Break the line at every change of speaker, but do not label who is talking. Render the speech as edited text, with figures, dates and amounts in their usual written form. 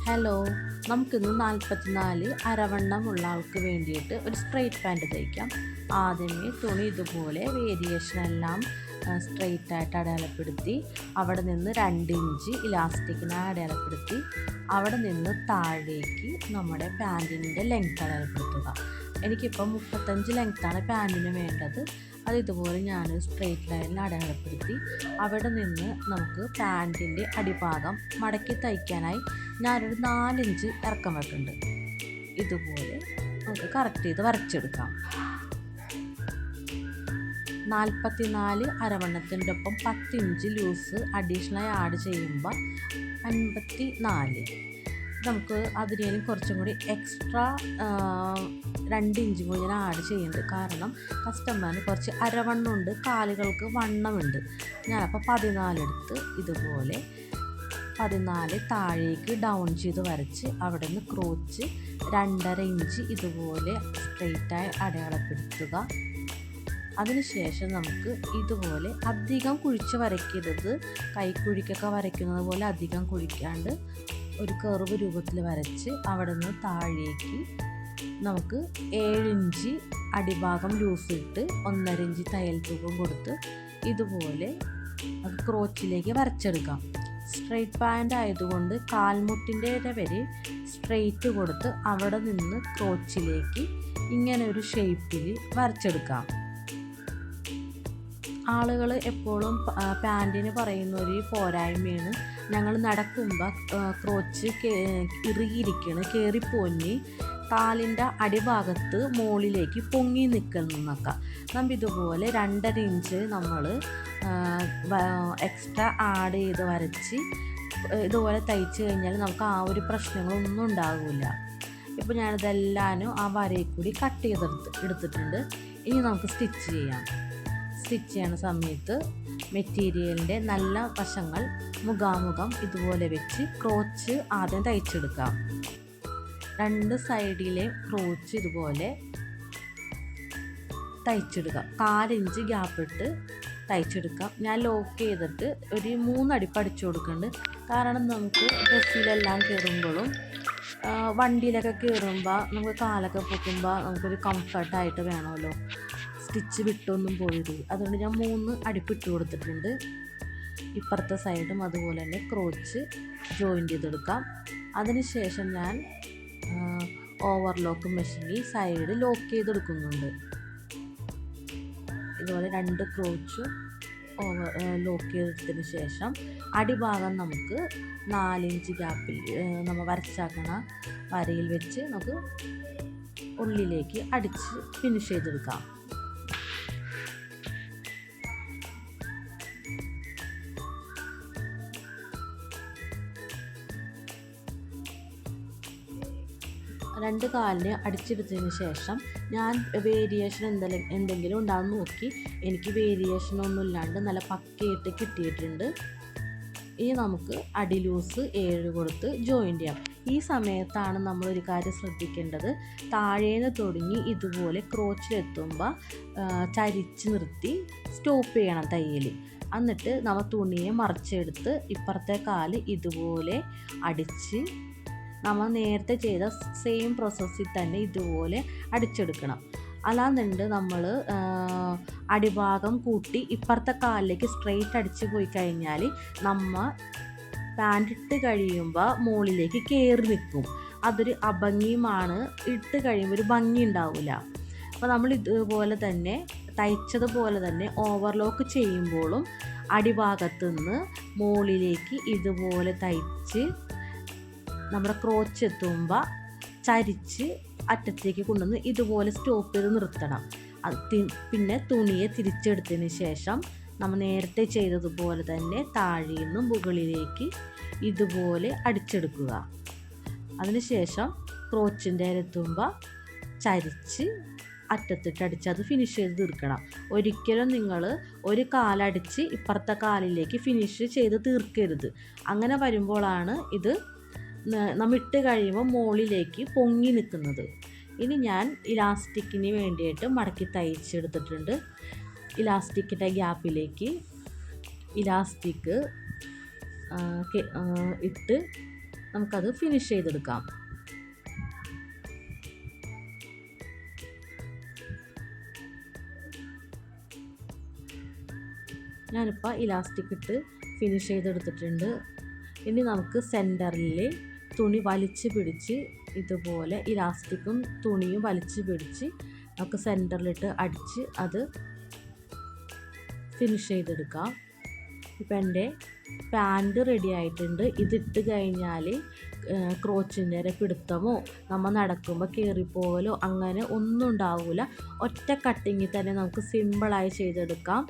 Hello, നമുക്കിന്ന് 44 അരവണ്ണമുള്ള ആൾക്ക് വേണ്ടിയിട്ട് ഒരു സ്ട്രെയിറ്റ് പാൻറ്റ് തയ്ക്കാം. ആദ്യമേ തുണി ഇതുപോലെ വേരിയേഷൻ എല്ലാം സ്ട്രെയിറ്റായിട്ട് അടയാളപ്പെടുത്തി അവിടെ നിന്ന് 2 ഇഞ്ച് ഇലാസ്റ്റിക്കിനെ അടയാളപ്പെടുത്തി അവിടെ നിന്ന് താഴേക്ക് നമ്മുടെ പാൻറ്റിൻ്റെ ലെങ്ത് അടയാളപ്പെടുത്തുക. എനിക്കിപ്പോൾ 35 ലെങ്ത്താണ് പാൻറ്റിന് വേണ്ടത്. അത് ഇതുപോലെ ഞാൻ സ്ട്രെയിറ്റ് ലൈനിൽ അടയാളപ്പെടുത്തി അവിടെ നിന്ന് നമുക്ക് പാൻറ്റിൻ്റെ അടിഭാഗം മടക്കി തയ്ക്കാനായി ഞാനൊരു 4 ഇഞ്ച് ഇറക്കം വെക്കുന്നുണ്ട്. ഇതുപോലെ നമുക്ക് കറക്റ്റ് ചെയ്ത് വരച്ചെടുക്കാം. 44 അരവണ്ണത്തിൻ്റെ ഒപ്പം 10 ഇഞ്ച് ലൂസ് അഡീഷണലായി ആഡ് ചെയ്യുമ്പോൾ 54. നമുക്ക് അതിനും കുറച്ചും കൂടി എക്സ്ട്രാ 2 ഇഞ്ച് കൂടി ഞാൻ ആഡ് ചെയ്യുന്നുണ്ട്. കാരണം കസ്റ്റമറിന് കുറച്ച് അരവണ്ണമുണ്ട്, കാലുകൾക്ക് വണ്ണമുണ്ട്. ഞാനപ്പോൾ 14 എടുത്ത് ഇതുപോലെ 14 താഴേക്ക് ഡൗൺ ചെയ്ത് വരച്ച് അവിടെ നിന്ന് ക്രോച്ച് 2.5 ഇഞ്ച് ഇതുപോലെ സ്ട്രെയിറ്റായി അടയാളപ്പെടുത്തുക. അതിനുശേഷം നമുക്ക് ഇതുപോലെ അധികം കുഴിച്ച് വരയ്ക്കരുത്. കൈക്കുഴിക്കൊക്കെ വരയ്ക്കുന്നത് പോലെ അധികം കുഴിക്കാണ്ട് ഒരു കർവ് രൂപത്തിൽ വരച്ച് അവിടെ നിന്ന് താഴേക്ക് നമുക്ക് 7 ഇഞ്ച് അടിഭാഗം ലൂസ് ഇട്ട് 1.5 ഇഞ്ച് തയ്യൽ തൂക്കം കൊടുത്ത് ഇതുപോലെ അത് ക്രോച്ചിലേക്ക് വരച്ചെടുക്കാം. സ്ട്രെയിറ്റ് പാൻറ് ആയതുകൊണ്ട് കാൽമുട്ടിൻ്റെ വരെ സ്ട്രെയിറ്റ് കൊടുത്ത് അവിടെ നിന്ന് ക്രോച്ചിലേക്ക് ഇങ്ങനെ ഒരു ഷേപ്പിൽ വരച്ചെടുക്കാം. ആളുകൾ എപ്പോഴും പാൻറ്റിന് പറയുന്ന ഒരു പോരായ്മയാണ് ഞങ്ങൾ നടക്കുമ്പോൾ ക്രോച്ച് ഇറുകിയിരിക്കണം, കയറിപ്പോഞ്ഞ് കാലിൻ്റെ അടിഭാഗത്ത് മുകളിലേക്ക് പൊങ്ങി നിൽക്കുന്നതൊക്കെ. നമ്മൾ ഇതുപോലെ 2.5 ഇഞ്ച് നമ്മൾ എക്സ്ട്രാ ആഡ് ചെയ്ത് വരച്ച് ഇതുപോലെ തയ്ച്ച് കഴിഞ്ഞാൽ നമുക്ക് ആ ഒരു പ്രശ്നങ്ങളൊന്നും ഉണ്ടാകില്ല. ഇപ്പോൾ ഞാനിതെല്ലാനും ആ വരയിൽ കൂടി കട്ട് എടുത്തിട്ടുണ്ട്. ഇനി നമുക്ക് സ്റ്റിച്ച് ചെയ്യാം. സ്റ്റിച്ച് ചെയ്യണ സമയത്ത് മെറ്റീരിയലിൻ്റെ നല്ല വശങ്ങൾ മുഖാമുഖം ഇതുപോലെ വെച്ച് ക്രോച്ച് ആദ്യം തയ്ച്ചെടുക്കാം. 2 സൈഡിലെ ക്രോച്ച് ഇതുപോലെ തയ്ച്ചെടുക്കാം. 4 ഇഞ്ച് ഗ്യാപ്പ് ഇട്ട് തയ്ച്ചെടുക്കാം. ഞാൻ ലോക്ക് ചെയ്തിട്ട് ഒരു 3 അടിപ്പ് അടിച്ചു കൊടുക്കുന്നുണ്ട്. കാരണം നമുക്ക് ഡ്രസ്സിലെല്ലാം കയറുമ്പോഴും വണ്ടിയിലൊക്കെ കയറുമ്പോൾ നമുക്ക് കാലൊക്കെ പൊക്കുമ്പോൾ നമുക്കൊരു കംഫർട്ടായിട്ട് വേണമല്ലോ, സ്റ്റിച്ച് വിട്ടൊന്നും പോയത്. അതുകൊണ്ട് ഞാൻ 3 അടിപ്പിട്ട് കൊടുത്തിട്ടുണ്ട്. ഇപ്പുറത്തെ സൈഡും അതുപോലെ തന്നെ ക്രോച്ച് ജോയിൻ്റ് ചെയ്തെടുക്കാം. അതിനുശേഷം ഞാൻ ഓവർലോക്ക് മെഷീനിൽ സൈഡ് ലോക്ക് ചെയ്തെടുക്കുന്നുണ്ട്. ഇതുപോലെ 2 ക്രോച്ചും ലോക്ക് ചെയ്തെടുത്തതിന് ശേഷം അടിഭാഗം നമുക്ക് 4 ഇഞ്ച് ഗ്യാപ്പിൽ നമ്മൾ വരച്ചാക്കണ വരയിൽ വെച്ച് നമുക്ക് ഉള്ളിലേക്ക് അടിച്ച് ഫിനിഷ് ചെയ്തെടുക്കാം. രണ്ട് കാലിന് അടിച്ചെടുത്തതിന് ശേഷം ഞാൻ വേരിയേഷൻ എന്തെങ്കിലും ഉണ്ടാകുന്ന നോക്കി. എനിക്ക് വേരിയേഷനൊന്നും ഇല്ലാണ്ട് നല്ല പക്കയായിട്ട് കിട്ടിയിട്ടുണ്ട്. ഇനി നമുക്ക് അടി ലൂസ് 7 കൊടുത്ത് ജോയിൻ്റ് ചെയ്യാം. ഈ സമയത്താണ് നമ്മളൊരു കാര്യം ശ്രദ്ധിക്കേണ്ടത്. താഴേന്ന് തുടങ്ങി ഇതുപോലെ ക്രോച്ചിലെത്തുമ്പോൾ ചരിച്ച് നിർത്തി സ്റ്റോപ്പ് ചെയ്യണം തയ്യൽ. എന്നിട്ട് നമ്മൾ തുണിയെ മറിച്ചെടുത്ത് ഇപ്പുറത്തെ കാല് ഇതുപോലെ അടിച്ച് നമ്മൾ നേരത്തെ ചെയ്ത സെയിം പ്രോസസ്സിൽ തന്നെ ഇതുപോലെ അടിച്ചെടുക്കണം. അല്ലാന്നുണ്ട് നമ്മൾ അടിഭാഗം കൂട്ടി ഇപ്പുറത്തെ കാലിലേക്ക് സ്ട്രെയിറ്റ് അടിച്ച് പോയി കഴിഞ്ഞാൽ നമ്മൾ പാൻറ് ഇട്ട് കഴിയുമ്പോൾ മുകളിലേക്ക് കയറി നിൽക്കും. അതൊരു അഭംഗിയുമാണ്. ഇട്ട് കഴിയുമ്പോൾ ഒരു ഭംഗി ഉണ്ടാവില്ല. അപ്പോൾ നമ്മൾ ഇതുപോലെ തന്നെ തയ്ച്ചതുപോലെ തന്നെ ഓവർലോക്ക് ചെയ്യുമ്പോഴും അടിഭാഗത്തു നിന്ന് മുകളിലേക്ക് ഇതുപോലെ തയ്ച്ച് നമ്മുടെ ക്രോച്ച് എത്തുമ്പോൾ ചരിച്ച് അറ്റത്തേക്ക് കൊണ്ടുവന്ന് ഇതുപോലെ സ്റ്റോപ്പ് ചെയ്ത് നിർത്തണം. പിന്നെ തുണിയെ തിരിച്ചെടുത്തതിന് ശേഷം നമ്മൾ നേരത്തെ ചെയ്തതുപോലെ തന്നെ താഴെ നിന്നും മുകളിലേക്ക് ഇതുപോലെ അടിച്ചെടുക്കുക. അതിനുശേഷം ക്രോച്ചിൻ്റെ എത്തുമ്പോൾ ചരിച്ച് അറ്റത്തിട്ട് അടിച്ച് അത് ഫിനിഷ് ചെയ്ത് തീർക്കണം. ഒരിക്കലും നിങ്ങൾ ഒരു കാലടിച്ച് ഇപ്പുറത്തെ കാലിലേക്ക് ഫിനിഷ് ചെയ്ത് തീർക്കരുത്. അങ്ങനെ വരുമ്പോഴാണ് ഇത് നമ്മൾ ഇട്ട് കഴിയുമ്പോൾ മുകളിലേക്ക് പൊങ്ങി നിൽക്കുന്നത്. ഇനി ഞാൻ ഇലാസ്റ്റിക്കിന് വേണ്ടിയിട്ട് മടക്കി തയ്ച്ചെടുത്തിട്ടുണ്ട്. ഇലാസ്റ്റിക്കിൻ്റെ ഗ്യാപ്പിലേക്ക് ഇലാസ്റ്റിക് ഇട്ട് നമുക്കത് ഫിനിഷ് ചെയ്തെടുക്കാം. ഞാനിപ്പോൾ ഇലാസ്റ്റിക് ഇട്ട് ഫിനിഷ് ചെയ്തെടുത്തിട്ടുണ്ട്. ഇനി നമുക്ക് സെൻറ്ററിൽ തുണി വലിച്ച് പിടിച്ച് ഇതുപോലെ ഇലാസ്റ്റിക്കും തുണിയും വലിച്ച് പിടിച്ച് നമുക്ക് സെൻറ്ററിലിട്ട് അടിച്ച് അത് ഫിനിഷ് ചെയ്തെടുക്കാം. ഇപ്പം എൻ്റെ പാൻറ് റെഡി ആയിട്ടുണ്ട്. ഇതിട്ട് കഴിഞ്ഞാൽ ക്രോച്ചിൻ്റെ പിടുത്തമോ നമ്മൾ നടക്കുമ്പോൾ കയറിപ്പോകലോ അങ്ങനെ ഒന്നും ഉണ്ടാവില്ല. ഒറ്റ കട്ടിങ്ങിൽ തന്നെ നമുക്ക് സിമ്പിളായി ചെയ്തെടുക്കാം.